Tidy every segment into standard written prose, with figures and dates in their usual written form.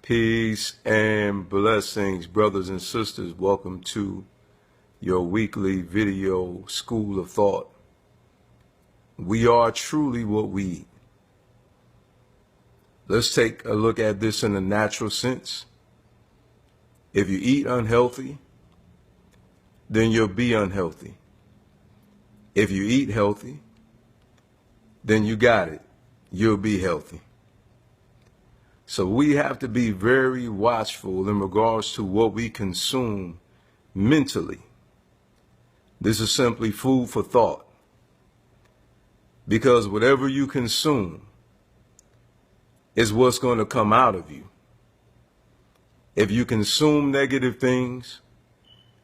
Peace and blessings, brothers and sisters. Welcome to your weekly video school of thought. We are truly what we eat. Let's take a look at this in a natural sense. If you eat unhealthy, then you'll be unhealthy. If you eat healthy, then you got it. You'll be healthy. So we have to be very watchful in regards to what we consume mentally. This is simply food for thought. Because whatever you consume is what's going to come out of you. If you consume negative things,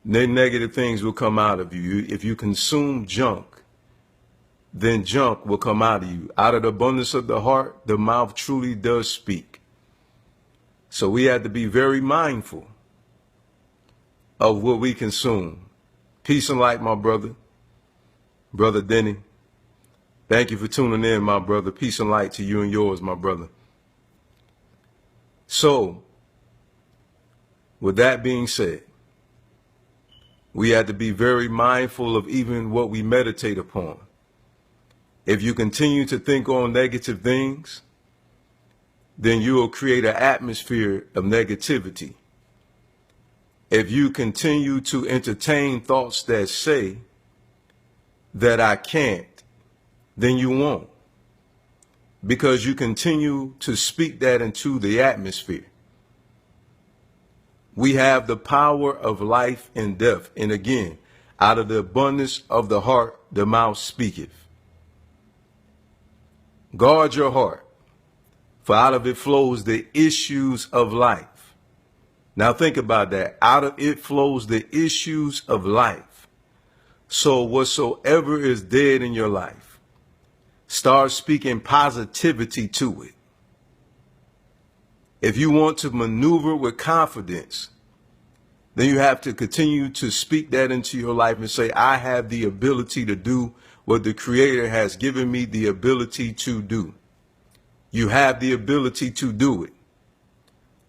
then negative things will come out of you. If you consume junk, then junk will come out of you. Out of the abundance of the heart, the mouth truly does speak. So we have to be very mindful of what we consume. Peace and light, my brother. Brother Denny. Thank you for tuning in, my brother. Peace and light to you and yours, my brother. So, with that being said, we have to be very mindful of even what we meditate upon. If you continue to think on negative things, then you will create an atmosphere of negativity. If you continue to entertain thoughts that say that I can't, then you won't, because you continue to speak that into the atmosphere. We have the power of life and death. And again, out of the abundance of the heart, the mouth speaketh. Guard your heart, for out of it flows the issues of life. Now think about that. Out of it flows the issues of life. So whatsoever is dead in your life, start speaking positivity to it. If you want to maneuver with confidence, then you have to continue to speak that into your life and say, I have the ability to do what the Creator has given me the ability to do. You have the ability to do it.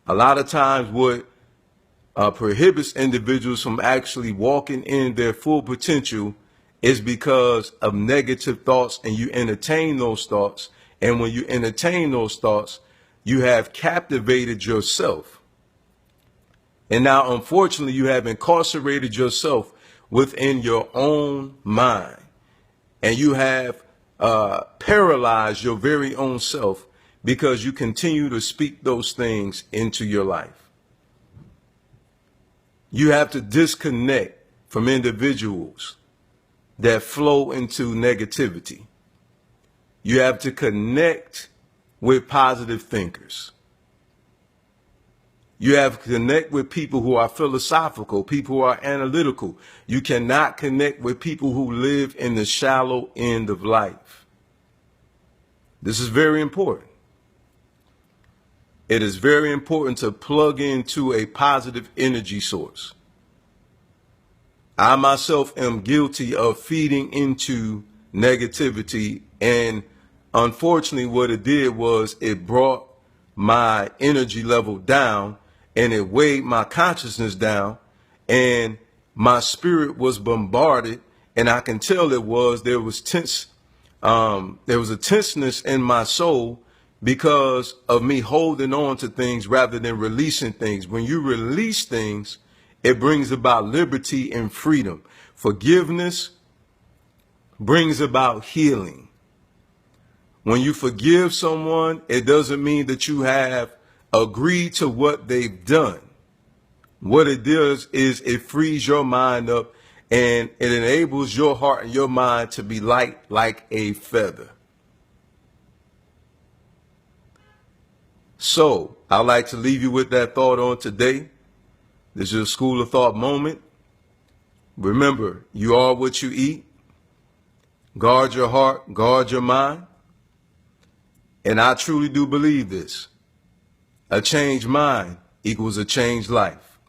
A lot of times what prohibits individuals from actually walking in their full potential is because of negative thoughts, and you entertain those thoughts. And when you entertain those thoughts, you have captivated yourself. And now, unfortunately, you have incarcerated yourself within your own mind, and you have paralyzed your very own self because you continue to speak those things into your life. You have to disconnect from individuals that flow into negativity. You have to connect with positive thinkers. You have to connect with people who are philosophical, people who are analytical. You cannot connect with people who live in the shallow end of life. This is very important. It is very important to plug into a positive energy source. I myself am guilty of feeding into negativity, and unfortunately what it did was it brought my energy level down, and it weighed my consciousness down, and my spirit was bombarded, and I can tell there was a tenseness in my soul because of me holding on to things rather than releasing things. When you release things, it brings about liberty and freedom. Forgiveness brings about healing. When you forgive someone, it doesn't mean that you have agreed to what they've done. What it does is it frees your mind up, and it enables your heart and your mind to be light like a feather. So I'd like to leave you with that thought on today. This is a school of thought moment. Remember, you are what you eat. Guard your heart, guard your mind. And I truly do believe this. A changed mind equals a changed life.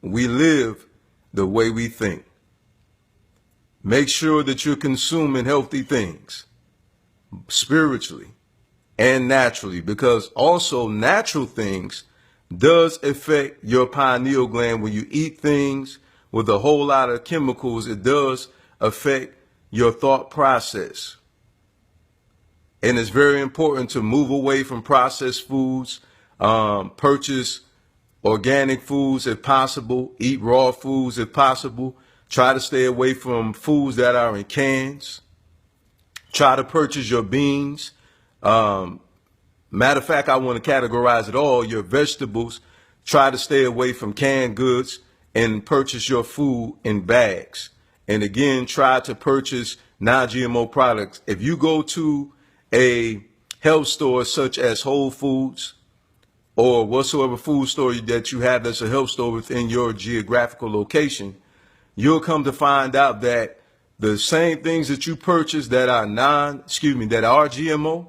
We live the way we think. Make sure that you're consuming healthy things spiritually and naturally, because also natural things does affect your pineal gland. When you eat things with a whole lot of chemicals, it does affect your thought process. And it's very important to move away from processed foods, purchase organic foods if possible, eat raw foods if possible. Try to stay away from foods that are in cans. Try to purchase your beans. Matter of fact, I want to categorize it all. Your vegetables. Try to stay away from canned goods and purchase your food in bags. And again, try to purchase non-GMO products. If you go to a health store such as Whole Foods or whatsoever food store that you have that's a health store within your geographical location, you'll come to find out that the same things that you purchase that are that are GMO,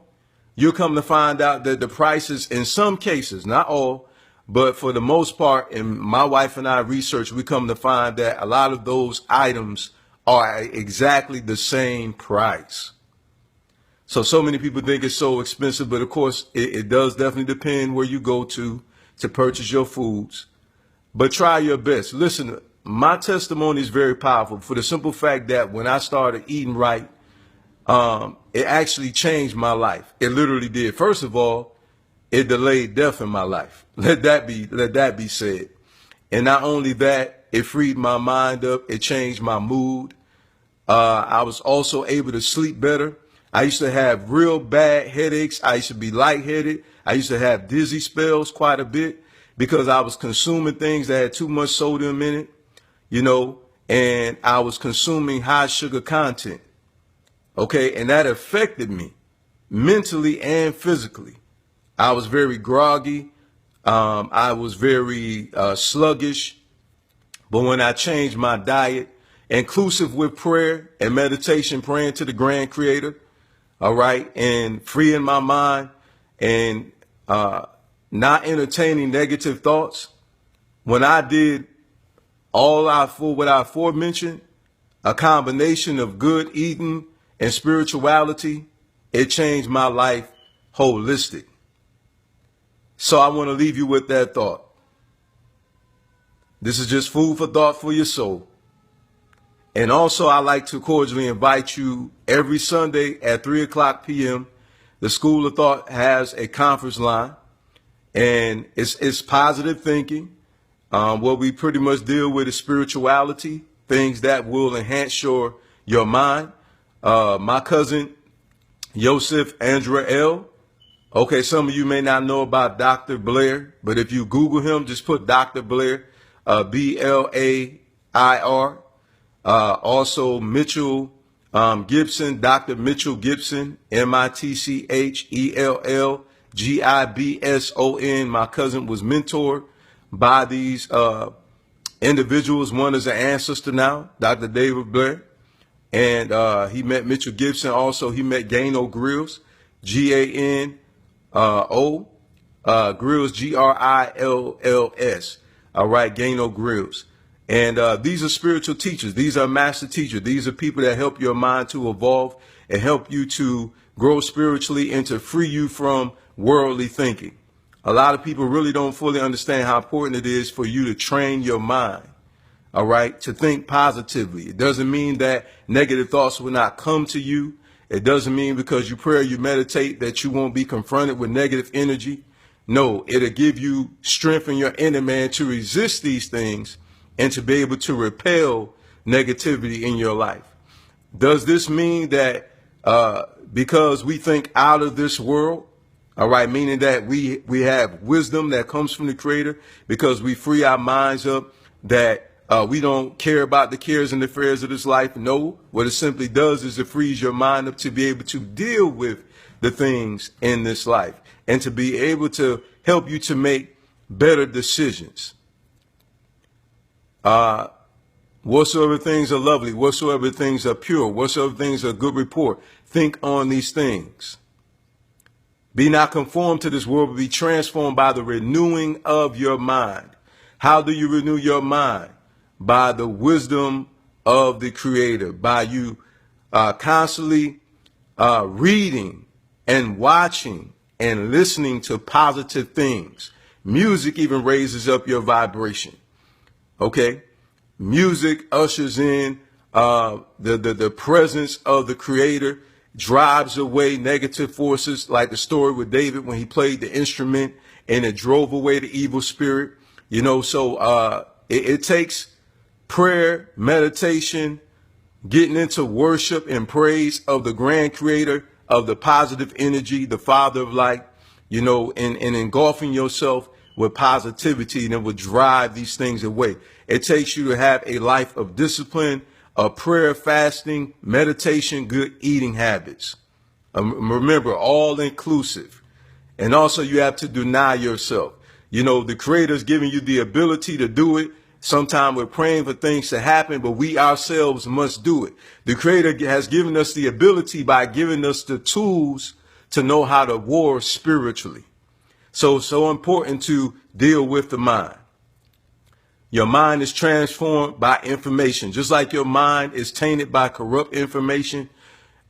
you'll come to find out that the prices in some cases, not all, but for the most part, and my wife and I research, we come to find that a lot of those items are exactly the same price. So many people think it's so expensive, but of course it does definitely depend where you go to purchase your foods. But try your best. Listen, my testimony is very powerful for the simple fact that when I started eating right, it actually changed my life. It literally did. First of all, it delayed death in my life. Let that be said. And not only that, it freed my mind up. It changed my mood. I was also able to sleep better. I used to have real bad headaches. I used to be lightheaded. I used to have dizzy spells quite a bit because I was consuming things that had too much sodium in it, and I was consuming high sugar content. Okay. And that affected me mentally and physically. I was very groggy. I was very sluggish. But when I changed my diet, inclusive with prayer and meditation, praying to the grand creator, all right, and freeing my mind and not entertaining negative thoughts, when I did what I aforementioned, a combination of good eating and spirituality, it changed my life holistic. So I want to leave you with that thought. This is just food for thought for your soul. And also, I like to cordially invite you every Sunday at 3:00 p.m. The School of Thought has a conference line, and it's positive thinking. What we pretty much deal with is spirituality, things that will enhance your mind. My cousin, Yosef Andrew. Okay, some of you may not know about Dr. Blair, but if you Google him, just put Dr. Blair, Blair. Also Mitchell Gibson, Dr. Mitchell Gibson, Mitchellgibson. My cousin was mentored by these individuals. One is an ancestor now, Dr. David Blair. And he met Mitchell Gibson. Also, he met Gano Grills, Gano Grills, Grills. All right, Gano Grills. And these are spiritual teachers. These are master teachers. These are people that help your mind to evolve and help you to grow spiritually and to free you from worldly thinking. A lot of people really don't fully understand how important it is for you to train your mind. All right, to think positively. It doesn't mean that negative thoughts will not come to you. It doesn't mean because you pray or you meditate that you won't be confronted with negative energy. No, it'll give you strength in your inner man to resist these things and to be able to repel negativity in your life. Does this mean that because we think out of this world, all right, meaning that we have wisdom that comes from the Creator, because we free our minds up, that we don't care about the cares and the affairs of this life? No, what it simply does is it frees your mind up to be able to deal with the things in this life and to be able to help you to make better decisions. Whatsoever things are lovely, whatsoever things are pure, whatsoever things are good report, think on these things. Be not conformed to this world, but be transformed by the renewing of your mind. How do you renew your mind? By the wisdom of the Creator, by you constantly reading and watching and listening to positive things, Music even raises up your vibration. Okay? Music ushers in the presence of the creator, drives away negative forces, like the story with David when he played the instrument and it drove away the evil spirit. You know, so it takes prayer, meditation, getting into worship and praise of the grand creator of the positive energy, the father of light, you know, and engulfing yourself with positivity, and it will drive these things away. It takes you to have a life of discipline, of prayer, fasting, meditation, good eating habits. Remember, all inclusive. And also you have to deny yourself. You know, the creator's giving you the ability to do it. Sometimes we're praying for things to happen, but we ourselves must do it. The creator has given us the ability by giving us the tools to know how to war spiritually. So important to deal with the mind. Your mind is transformed by information, just like your mind is tainted by corrupt information.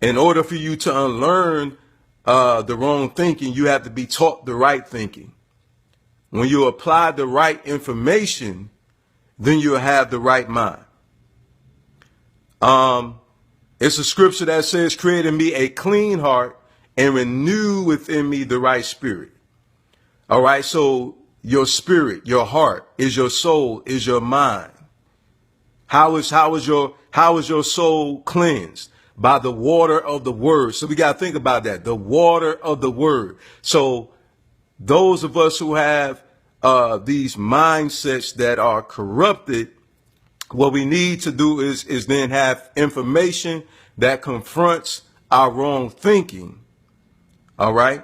In order for you to unlearn the wrong thinking, you have to be taught the right thinking. When you apply the right information, then you'll have the right mind. It's a scripture that says, create in me a clean heart and renew within me the right spirit. All right. So your spirit, your heart, is your soul, is your mind. How is your soul cleansed? By the water of the word. So we got to think about that. The water of the word. So those of us who have these mindsets that are corrupted, what we need to do is then have information that confronts our wrong thinking. All right.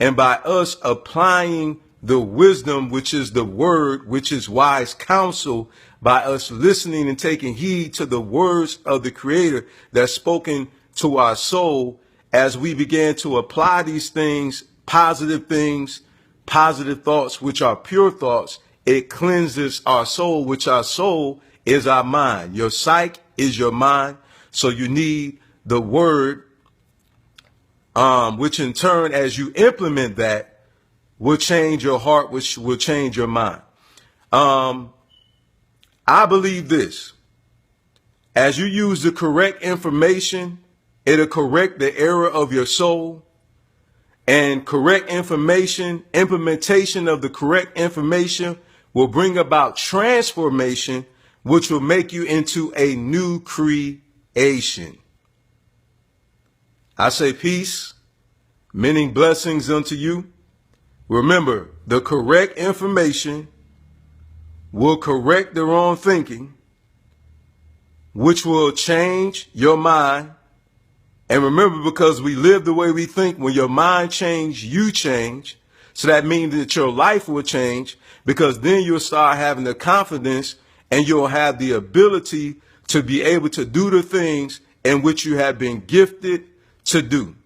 And by us applying the wisdom, which is the word, which is wise counsel, by us listening and taking heed to the words of the creator that's spoken to our soul, as we begin to apply these things, positive thoughts, which are pure thoughts, it cleanses our soul, which our soul is our mind. Your psyche is your mind. So you need the word, which in turn, as you implement that, will change your heart, which will change your mind. I believe this. As you use the correct information, it'll correct the error of your soul. And correct information, implementation of the correct information will bring about transformation, which will make you into a new creation. I say peace, many blessings unto you. Remember, the correct information will correct the wrong thinking, which will change your mind. And remember, because we live the way we think, when your mind changes, you change. So that means that your life will change, because then you'll start having the confidence and you'll have the ability to be able to do the things in which you have been gifted to do.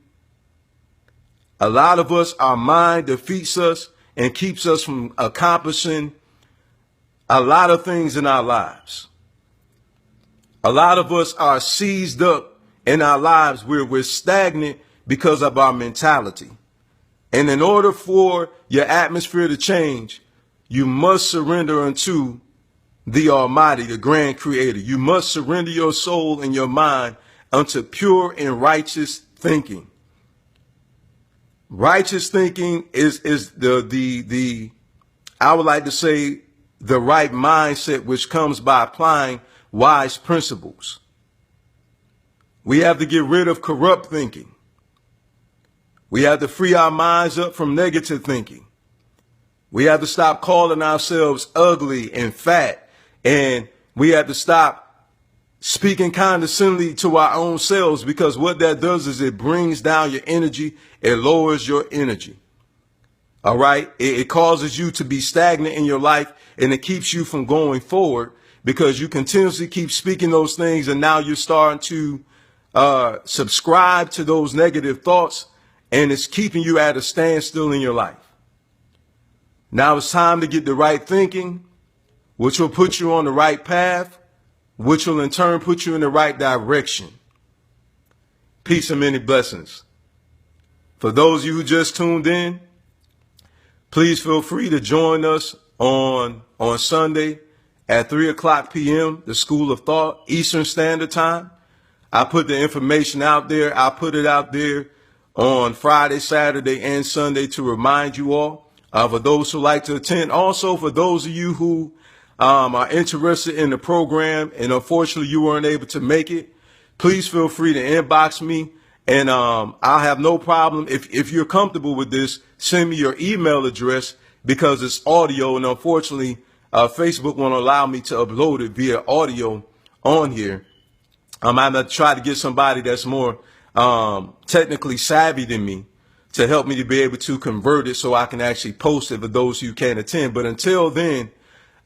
A lot of us, our mind defeats us and keeps us from accomplishing a lot of things in our lives. A lot of us are seized up in our lives where we're stagnant because of our mentality. And in order for your atmosphere to change, you must surrender unto the Almighty, the grand creator. You must surrender your soul and your mind unto pure and righteous thinking. Righteous thinking is the I would like to say the right mindset, which comes by applying wise principles. We have to get rid of corrupt thinking. We have to free our minds up from negative thinking. We have to stop calling ourselves ugly and fat, and we have to stop speaking condescendingly to our own selves, because what that does is it brings down your energy. It lowers your energy. All right. It causes you to be stagnant in your life, and it keeps you from going forward because you continuously keep speaking those things. And now you're starting to subscribe to those negative thoughts, and it's keeping you at a standstill in your life. Now it's time to get the right thinking, which will put you on the right path, which will in turn put you in the right direction. Peace and many blessings. For those of you who just tuned in, Please feel free to join us on Sunday at 3:00 p.m., the School of Thought, Eastern Standard Time. I put the information out there. I put it out there on Friday, Saturday, and Sunday to remind you all, for those who like to attend. Also, for those of you who are interested in the program and unfortunately you weren't able to make it, please feel free to inbox me, and I'll have no problem. If you're comfortable with this, send me your email address, because it's audio, and unfortunately Facebook won't allow me to upload it via audio on here. I'm going to try to get somebody that's more technically savvy than me to help me to be able to convert it so I can actually post it for those who can't attend. But until then,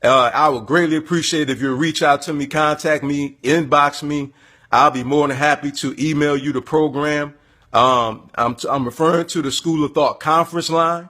I would greatly appreciate if you reach out to me, contact me, inbox me. I'll be more than happy to email you the program. I'm referring to the School of Thought conference line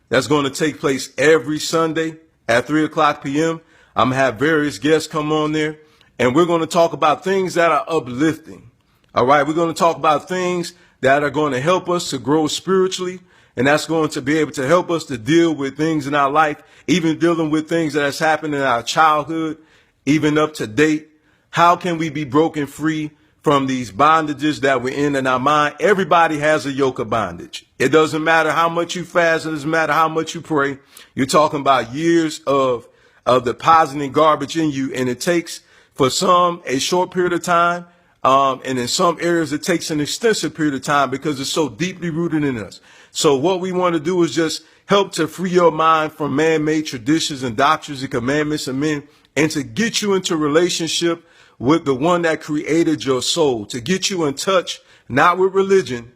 that's going to take place every Sunday at 3:00 p.m. I'm going to have various guests come on there, and we're going to talk about things that are uplifting. All right, we're going to talk about things that are going to help us to grow spiritually, and that's going to be able to help us to deal with things in our life, even dealing with things that has happened in our childhood, even up to date. How can we be broken free from these bondages that we're in our mind? Everybody has a yoke of bondage. It doesn't matter how much you fast. It doesn't matter how much you pray. You're talking about years of depositing garbage in you. And it takes, for some, a short period of time. And in some areas, it takes an extensive period of time because it's so deeply rooted in us. So what we want to do is just help to free your mind from man-made traditions and doctrines and commandments of men, and to get you into relationship with the one that created your soul, to get you in touch, not with religion,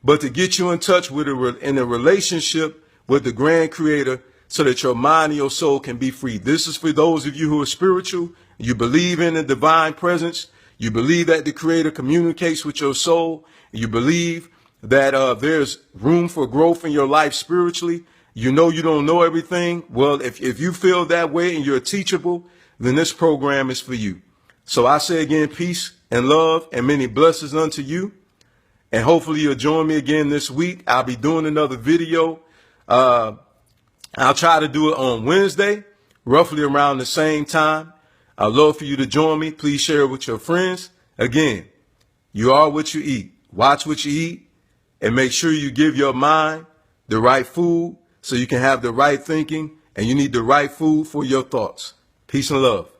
but to get you in touch with in a relationship with the grand creator, so that your mind and your soul can be free. This is for those of you who are spiritual. You believe in the divine presence. You believe that the creator communicates with your soul. You believe that there's room for growth in your life spiritually. You know you don't know everything. Well, if you feel that way and you're teachable, then this program is for you. So I say again, peace and love and many blessings unto you. And hopefully you'll join me again this week. I'll be doing another video. I'll try to do it on Wednesday, roughly around the same time. I'd love for you to join me. Please share it with your friends. Again, you are what you eat. Watch what you eat, and make sure you give your mind the right food so you can have the right thinking, and you need the right food for your thoughts. Peace and love.